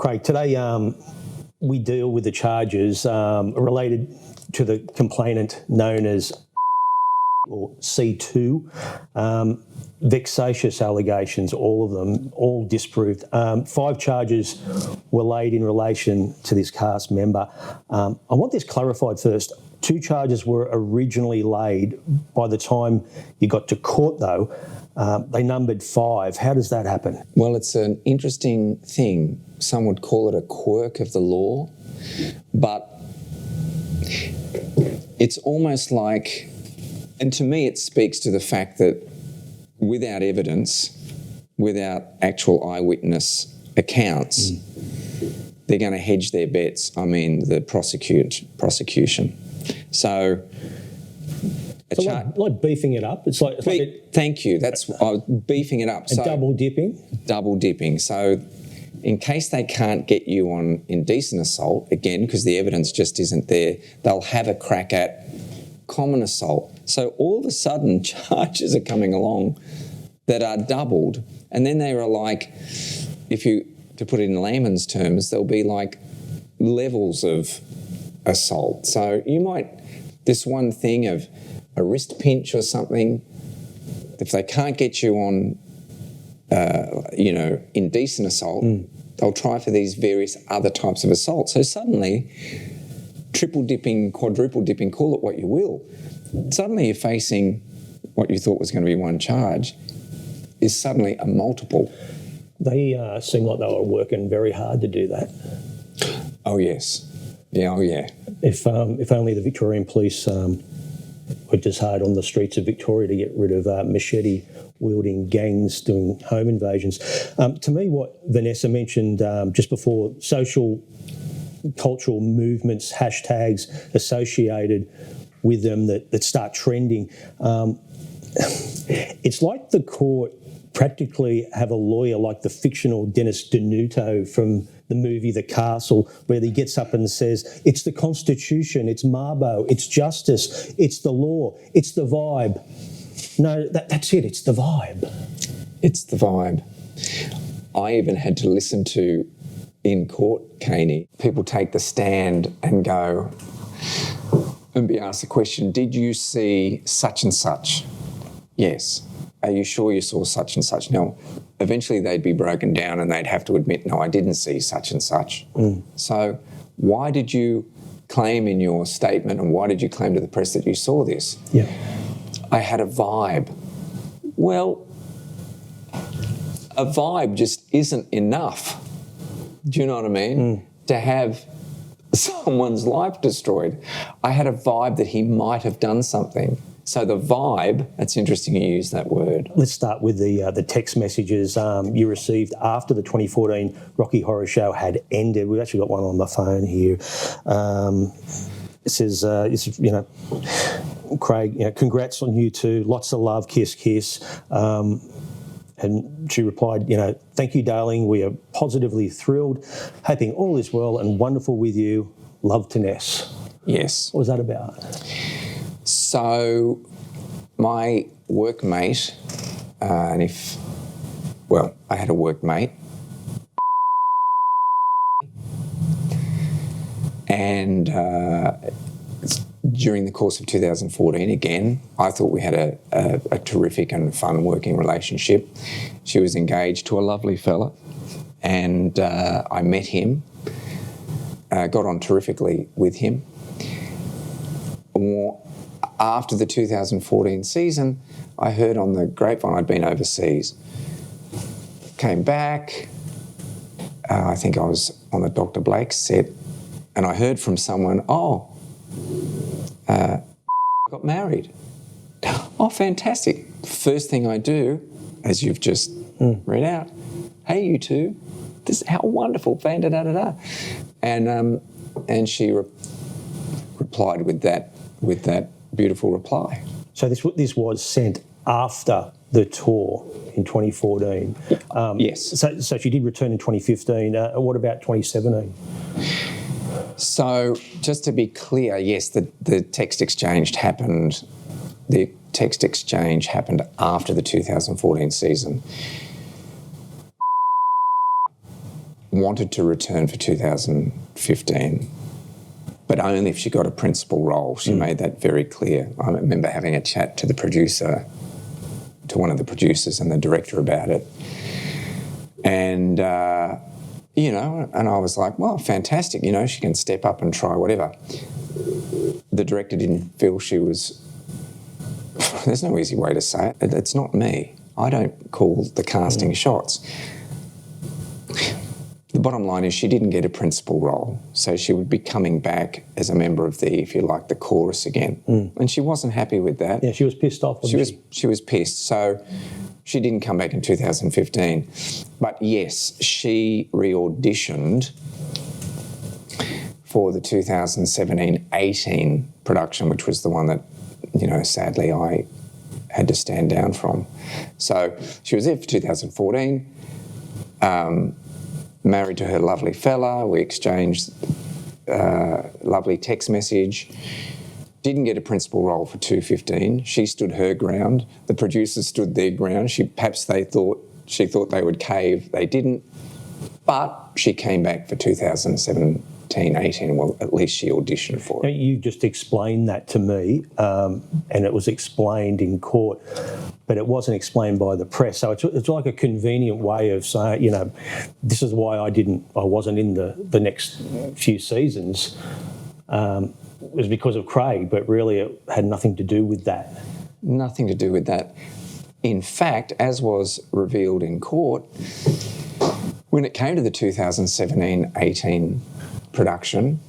Craig, today we deal with the charges related to the complainant known as or C2. Vexatious allegations, all of them, all disproved. 5 charges were laid in relation to this cast member. I want this clarified first. 2 charges were originally laid. By the time you got to court, though, they numbered 5. How does that happen? Well, it's an interesting thing. Some would call it a quirk of the law, but it's almost like, and to me it speaks to the fact that without evidence, without actual eyewitness accounts, they're going to hedge their bets. I mean, the prosecution. So, like beefing it up. It's like thank you. That's beefing it up. So double dipping. So, in case they can't get you on indecent assault again, because the evidence just isn't there, they'll have a crack at common assault. So all of a sudden, charges are coming along that are doubled, and then they are like, to put it in layman's terms, there'll be like levels of assault. So you might, this one thing of a wrist pinch or something, if they can't get you on, indecent assault, they'll try for these various other types of assault. So suddenly, triple dipping, quadruple dipping, call it what you will, suddenly you're facing what you thought was going to be one charge is suddenly a multiple. They seem like they were working very hard to do that. Oh, yes. Yeah, oh, yeah. If only the Victorian police worked as hard on the streets of Victoria to get rid of machete-wielding gangs doing home invasions. To me, what Vanessa mentioned just before, social, cultural movements, hashtags associated with them that start trending. It's like the court practically have a lawyer like the fictional Dennis Denuto from the movie The Castle, where he gets up and says, it's the Constitution, it's Mabo, it's justice, it's the law, it's the vibe. No, that's it, it's the vibe. It's the vibe. I even had to listen to, in court, Caney, people take the stand and go and be asked the question, did you see such and such? Yes. Are you sure you saw such and such? No. Eventually they'd be broken down and they'd have to admit, no, I didn't see such and such. So why did you claim in your statement and why did you claim to the press that you saw this? Yeah. I had a vibe. Well, a vibe just isn't enough. Do you know what I mean? To have someone's life destroyed. I had a vibe that he might have done something. So the vibe, that's interesting you use that word. Let's start with the text messages you received after the 2014 Rocky Horror Show had ended. We've actually got one on my phone here. It says, Craig, congrats on you two. Lots of love, kiss, kiss. And she replied, thank you, darling. We are positively thrilled, hoping all is well and wonderful with you. Love to Ness. Yes. What was that about? So my workmate, I had a workmate, and during the course of 2014, again, I thought we had a terrific and fun working relationship. She was engaged to a lovely fella, and I met him, got on terrifically with him. After the 2014 season, I heard on the grapevine I'd been overseas. Came back, I think I was on the Dr. Blake's set, and I heard from someone, got married. Oh, fantastic. First thing I do, as you've just read out, hey, you two, this is how wonderful, da-da-da-da-da. And she replied with that beautiful reply. So this was sent after the tour in 2014. Yes. So she did return in 2015. What about 2017? So just to be clear, yes, the text exchange happened. The text exchange happened after the 2014 season. wanted to return for 2015, but only if she got a principal role. She made that very clear. I remember having a chat to one of the producers and the director about it. And, and I was like, well, fantastic, she can step up and try whatever. The director didn't feel she was... There's no easy way to say it. It's not me. I don't call the casting shots. The bottom line is she didn't get a principal role, so she would be coming back as a member of the, if you like, the chorus again. And she wasn't happy with that. Yeah, she was pissed off. She was pissed. So she didn't come back in 2015. But yes, she re-auditioned for the 2017-18 production, which was the one that, sadly I had to stand down from. So she was there for 2014. Married to her lovely fella. We exchanged lovely text message. Didn't get a principal role for 2015. She stood her ground. The producers stood their ground. She thought they would cave. They didn't. But she came back for 2017-18. Well, at least she auditioned for it. You just explained that to me, and it was explained in court, but it wasn't explained by the press. So it's like a convenient way of saying, this is why I wasn't in the next few seasons. It was because of Craig, but really it had nothing to do with that. Nothing to do with that. In fact, as was revealed in court, when it came to the 2017-18 production,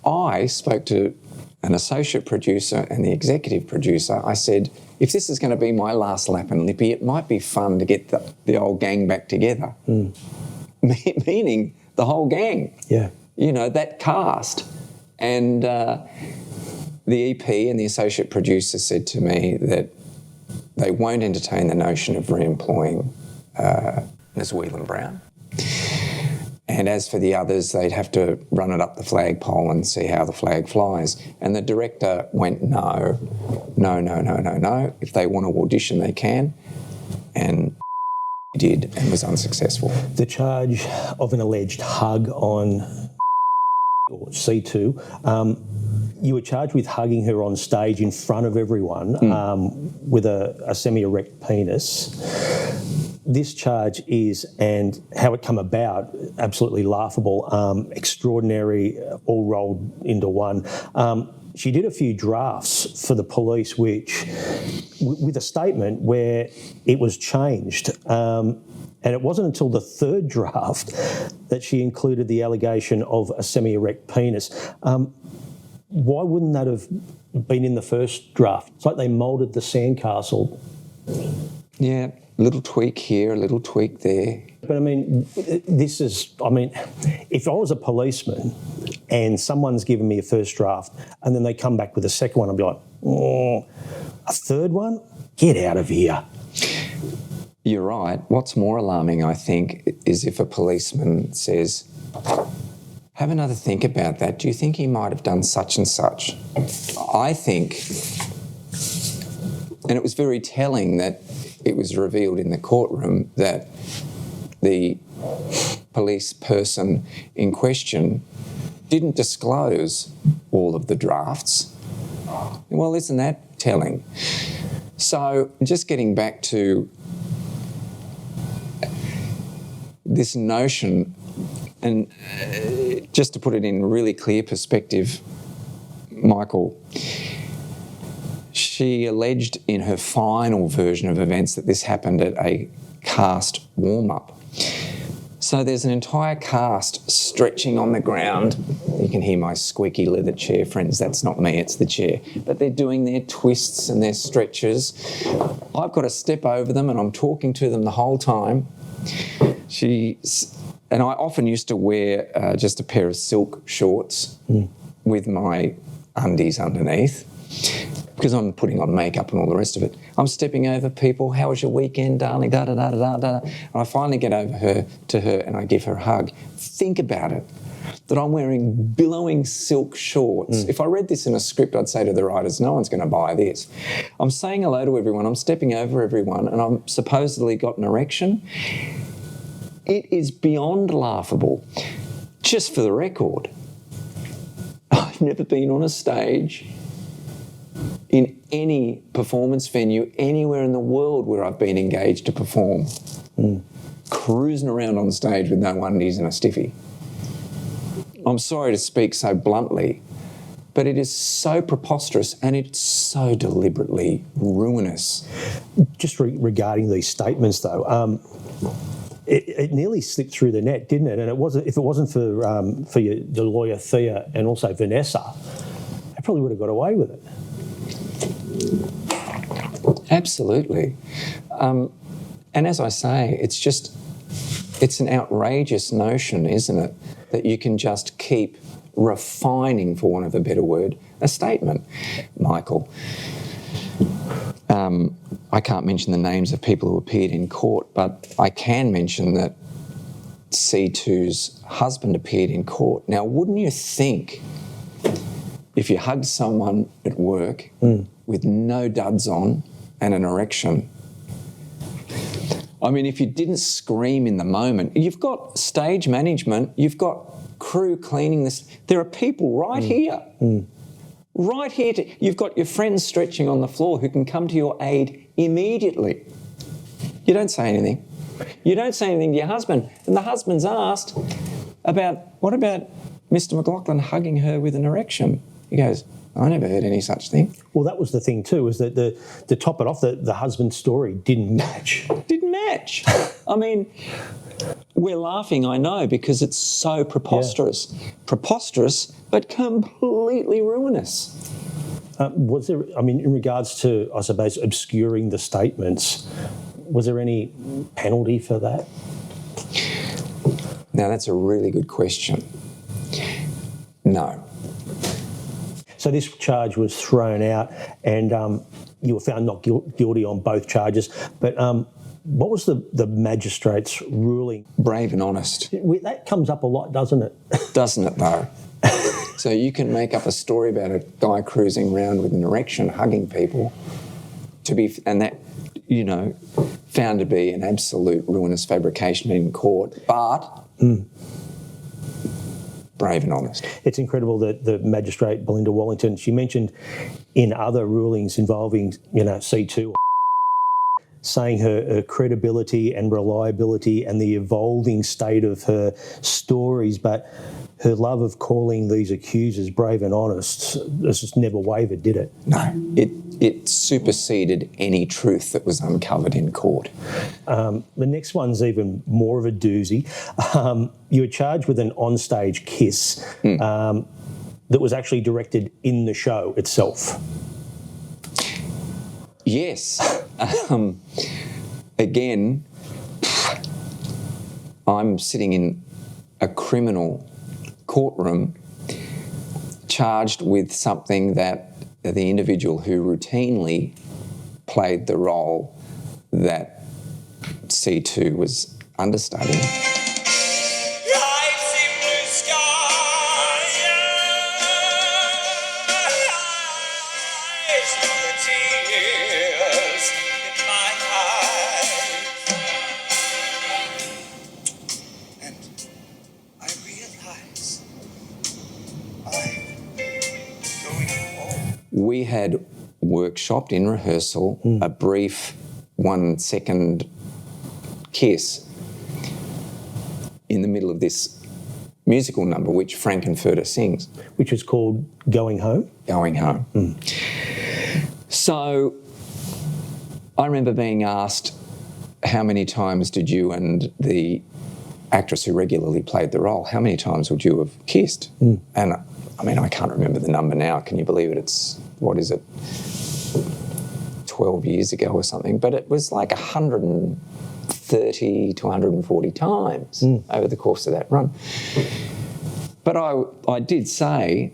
I spoke to an associate producer and the executive producer. I said, if this is going to be my last lap in Lippy, it might be fun to get the old gang back together. Meaning the whole gang. Yeah. That cast. And the EP and the associate producer said to me that they won't entertain the notion of re-employing Ms. Whelan Brown. And as for the others, they'd have to run it up the flagpole and see how the flag flies. And the director went, no. If they want to audition, they can. And did and was unsuccessful. The charge of an alleged hug on or C2, you were charged with hugging her on stage in front of everyone with a semi-erect penis. This charge is, and how it come about, absolutely laughable, extraordinary, all rolled into one. She did a few drafts for the police, which, with a statement where it was changed. And it wasn't until the third draft that she included the allegation of a semi-erect penis. Why wouldn't that have been in the first draft? It's like they moulded the sandcastle. Yeah, a little tweak here, a little tweak there. But if I was a policeman and someone's given me a first draft and then they come back with a second one, I'd be like, a third one? Get out of here. You're right. What's more alarming, I think, is if a policeman says, have another think about that. Do you think he might have done such and such? I think, and it was very telling that it was revealed in the courtroom that the police person in question didn't disclose all of the drafts. Well, isn't that telling? So just getting back to this notion, and just to put it in really clear perspective, Michael, she alleged in her final version of events that this happened at a cast warm-up. So there's an entire cast stretching on the ground. You can hear my squeaky leather chair, friends. That's not me, it's the chair. But they're doing their twists and their stretches. I've got to step over them and I'm talking to them the whole time. And I often used to wear just a pair of silk shorts with my undies underneath because I'm putting on makeup and all the rest of it. I'm stepping over people. How was your weekend, darling? Da da da da da. And I finally get over to her and I give her a hug. Think about it, that I'm wearing billowing silk shorts. If I read this in a script, I'd say to the writers, no one's going to buy this. I'm saying hello to everyone. I'm stepping over everyone and I'm supposedly got an erection. It is beyond laughable. Just for the record, I've never been on a stage in any performance venue anywhere in the world where I've been engaged to perform. Cruising around on stage with no undies and a stiffy. I'm sorry to speak so bluntly, but it is so preposterous and it's so deliberately ruinous. Just regarding these statements, though, it nearly slipped through the net, didn't it? And if it wasn't for your lawyer Thea and also Vanessa, they probably would have got away with it. Absolutely. And as I say, it's an outrageous notion, isn't it, that you can just keep refining, for want of a better word, a statement. Michael, I can't mention the names of people who appeared in court, but I can mention that C2's husband appeared in court. Now, wouldn't you think if you hugged someone at work with no duds on and an erection, I mean, if you didn't scream in the moment, you've got stage management, you've got crew cleaning this. There are people right here, right here. You've got your friends stretching on the floor who can come to your aid immediately. You don't say anything. You don't say anything to your husband. And the husband's asked what about Mr. McLachlan hugging her with an erection? He goes, I never heard any such thing. Well, that was the thing too, is that to top it off, the husband's story didn't match. Didn't match. I mean, we're laughing, I know, because it's so preposterous. Yeah. Preposterous, but completely ruinous. Was there, I mean, in regards to, I suppose, obscuring the statements, was there any penalty for that? Now, that's a really good question. No. So this charge was thrown out and you were found not guilty on both charges. But what was the magistrate's ruling? Brave and honest. That comes up a lot, doesn't it? Doesn't it, though? So you can make up a story about a guy cruising around with an erection, hugging people, and that, found to be an absolute ruinous fabrication in court, but... brave and honest. It's incredible that the magistrate, Belinda Wallington, she mentioned in other rulings involving, C2, saying her credibility and reliability and the evolving state of her stories, but her love of calling these accusers brave and honest, this just never wavered, did it? No, it superseded any truth that was uncovered in court. The next one's even more of a doozy. You were charged with an onstage kiss that was actually directed in the show itself. Yes. Again, I'm sitting in a criminal courtroom charged with something that the individual who routinely played the role that C2 was understudying. We had workshopped in rehearsal a brief 1 second kiss in the middle of this musical number which Frankenfurter sings. Which is called Going Home? Going Home. So I remember being asked, how many times did you and the actress who regularly played the role, how many times would you have kissed? And I mean, I can't remember the number now. Can you believe it? It's, 12 years ago or something. But it was like 130 to 140 times over the course of that run. But I did say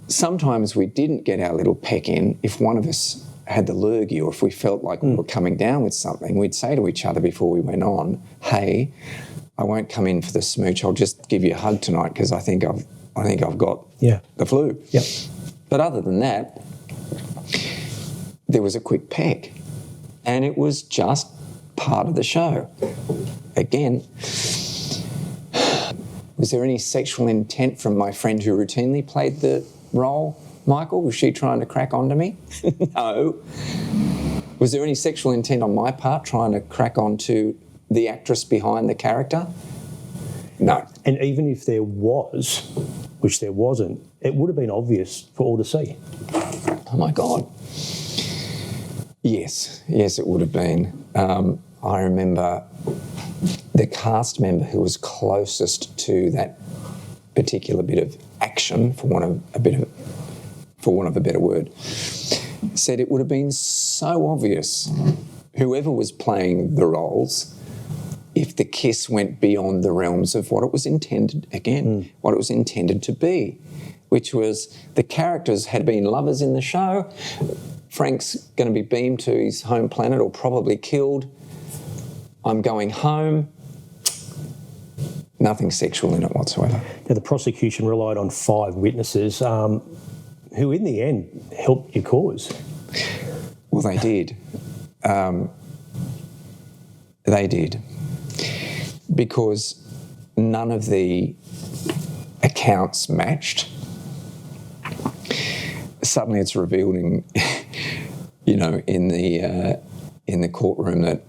sometimes we didn't get our little peck in if one of us had the lurgy or if we felt like we were coming down with something. We'd say to each other before we went on, hey, I won't come in for the smooch. I'll just give you a hug tonight because I think I've got the flu. Yep. But other than that, there was a quick peck, and it was just part of the show. again. Was there any sexual intent from my friend who routinely played the role, Michael? Was she trying to crack onto me? No. Was there any sexual intent on my part trying to crack onto the actress behind the character? No. And even if there was, which there wasn't, it would have been obvious for all to see. Oh my God. Yes, it would have been. I remember the cast member who was closest to that particular bit of action, for want of a better word, said it would have been so obvious, whoever was playing the roles, if the kiss went beyond the realms of what it was intended, what it was intended to be, which was the characters had been lovers in the show. Frank's going to be beamed to his home planet or probably killed. I'm going home. Nothing sexual in it whatsoever. Now, the prosecution relied on 5 witnesses who, in the end, helped your cause. Well, they did. They did. Because none of the accounts matched. Suddenly it's revealed in the courtroom that,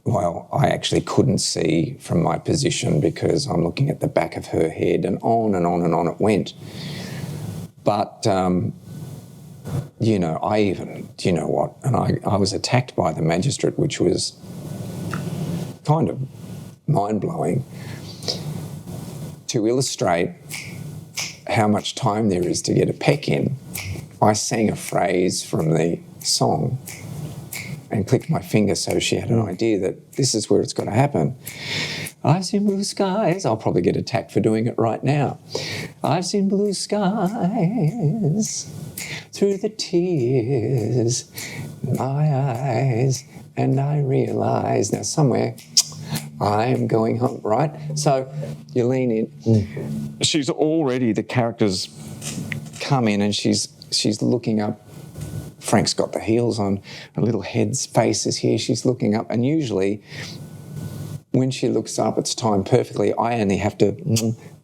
well, I actually couldn't see from my position because I'm looking at the back of her head, and on and on and on it went. But, I was attacked by the magistrate, which was kind of mind-blowing, to illustrate how much time there is to get a peck in. I sang a phrase from the song and clicked my finger so she had an idea that this is where it's got to happen. I've seen blue skies. I'll probably get attacked for doing it right now. I've seen blue skies through the tears in my eyes, and I realise now somewhere I am going home, right? So you lean in. She's already, the characters come in and she's looking up. Frank's got the heels on, a little head's face is here, she's looking up, and usually when she looks up, it's timed perfectly. I only have to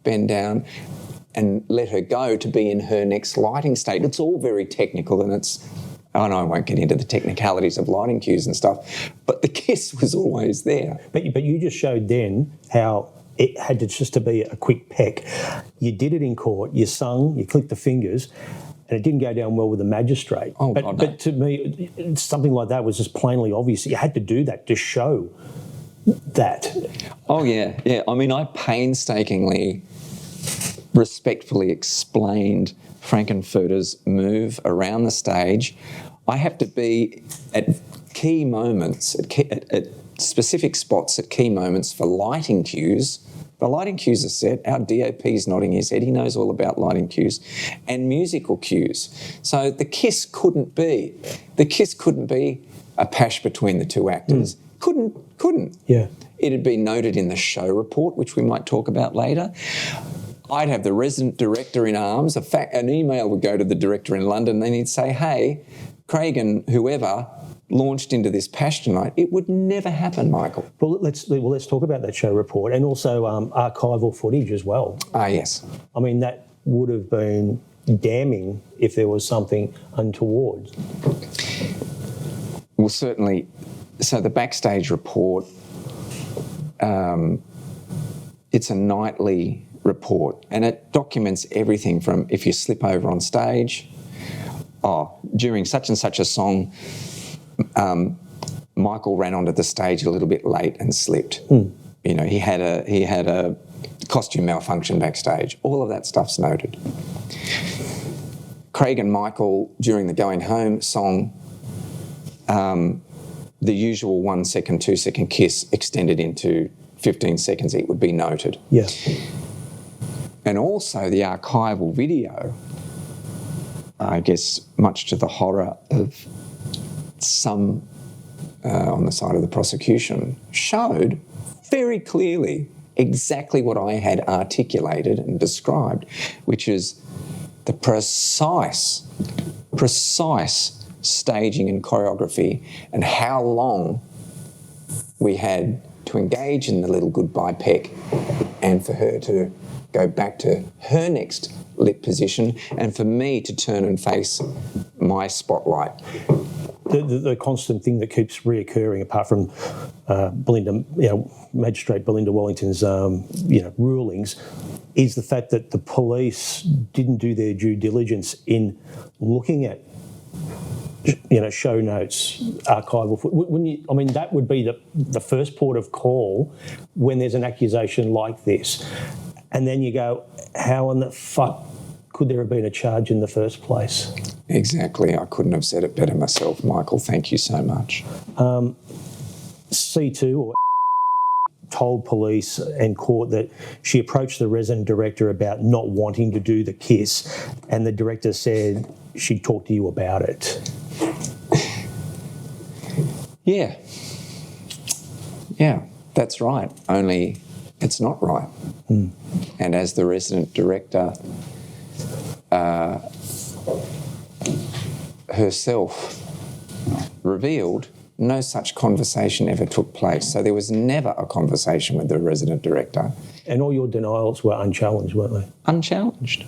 bend down and let her go to be in her next lighting state. It's all very technical, and I won't get into the technicalities of lighting cues and stuff, but the kiss was always there. But you just showed then how it had to be a quick peck. You did it in court, you sung, you clicked the fingers, and it didn't go down well with the magistrate. Oh, but, God, no. But to me, something like that was just plainly obvious. You had to do that to show that. Oh, yeah. I mean, I painstakingly, respectfully explained Frankenfurter's move around the stage. I have to be at key moments, at specific spots at key moments for lighting cues. The lighting cues are set. Our DOP's nodding his head. He knows all about lighting cues and musical cues. So the kiss couldn't be a pash between the two actors. Couldn't. Yeah. It had been noted in the show report, which we might talk about later. I'd have the resident director in arms. An email would go to the director in London, and he'd say, hey, Craig and whoever launched into this pash tonight. It would never happen, Michael. Well, let's talk about that show report and also archival footage as well. Ah, yes. I mean, that would have been damning if there was something untoward. Well, certainly. So the backstage report, it's a nightly report, and it documents everything from if you slip over on stage, during such and such a song, Michael ran onto the stage a little bit late and slipped. He had a costume malfunction backstage. All of that stuff's noted. Craig and Michael, during the Going Home song, the usual 1 second, 2 second kiss extended into 15 seconds. It would be noted. Yeah. And also the archival video, I guess much to the horror of some on the side of the prosecution, showed very clearly exactly what I had articulated and described, which is the precise staging and choreography and how long we had to engage in the little goodbye peck and for her to go back to her next lip position and for me to turn and face my spotlight. The constant thing that keeps reoccurring, apart from Magistrate Belinda Wellington's rulings, is the fact that the police didn't do their due diligence in looking at show notes, archival. That would be the first port of call when there's an accusation like this, and then you go, how in the fuck could there have been a charge in the first place? Exactly. I couldn't have said it better myself, Michael. Thank you so much. C2 or told police and court that she approached the resident director about not wanting to do the kiss, and the director said she'd talk to you about it. Yeah, that's right. Only it's not right. And as the resident director herself revealed, no such conversation ever took place. So there was never a conversation with the resident director. And all your denials were unchallenged, weren't they? Unchallenged.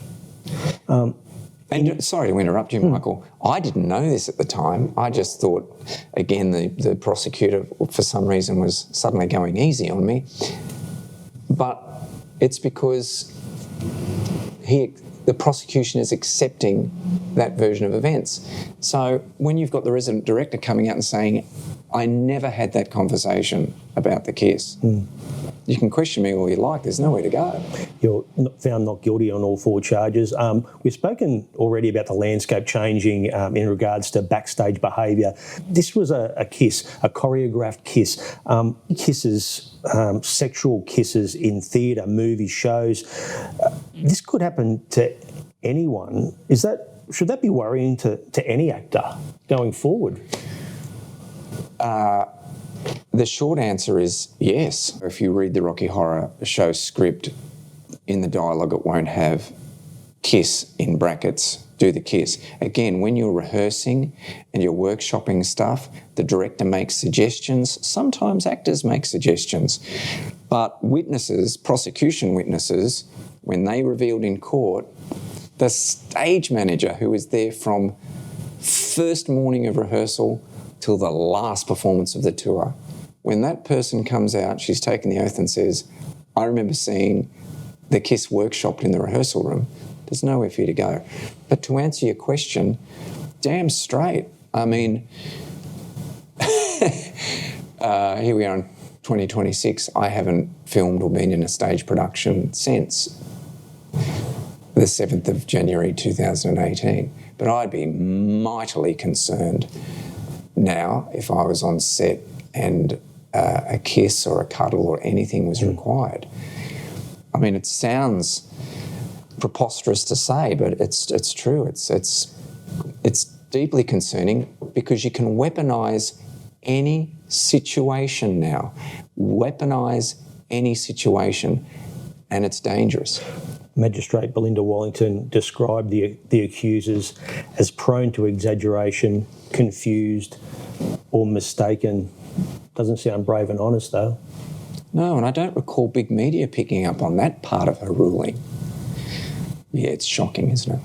And sorry to interrupt you, Michael. I didn't know this at the time. I just thought, again, the prosecutor, for some reason, was suddenly going easy on me. But it's because the prosecution is accepting that version of events. So when you've got the resident director coming out and saying, I never had that conversation about the kiss, you can question me all you like, there's nowhere to go. You're found not guilty on all 4 charges. We've spoken already about the landscape changing in regards to backstage behaviour. This was a kiss, a choreographed kiss. Kisses, sexual kisses in theatre, movies, shows. This could happen to anyone. Should that be worrying to any actor going forward? The short answer is yes. If you read the Rocky Horror Show script, in the dialogue it won't have kiss in brackets, do the kiss. Again, when you're rehearsing and you're workshopping stuff, the director makes suggestions. Sometimes actors make suggestions. But witnesses, prosecution witnesses, when they revealed in court, the stage manager who was there from first morning of rehearsal till the last performance of the tour, when that person comes out, she's taken the oath and says, I remember seeing the kiss workshopped in the rehearsal room. There's nowhere for you to go. But to answer your question, damn straight. I mean, here we are in 2026. I haven't filmed or been in a stage production since the 7th of January 2018. But I'd be mightily concerned now if I was on set and a kiss or a cuddle or anything was required. I mean, it sounds preposterous to say, but it's true. It's deeply concerning because you can weaponise any situation now. Weaponise any situation, and it's dangerous. Magistrate Belinda Wellington described the accusers as prone to exaggeration, confused, or mistaken. Doesn't sound brave and honest, though. No, and I don't recall big media picking up on that part of her ruling. Yeah, it's shocking, isn't it?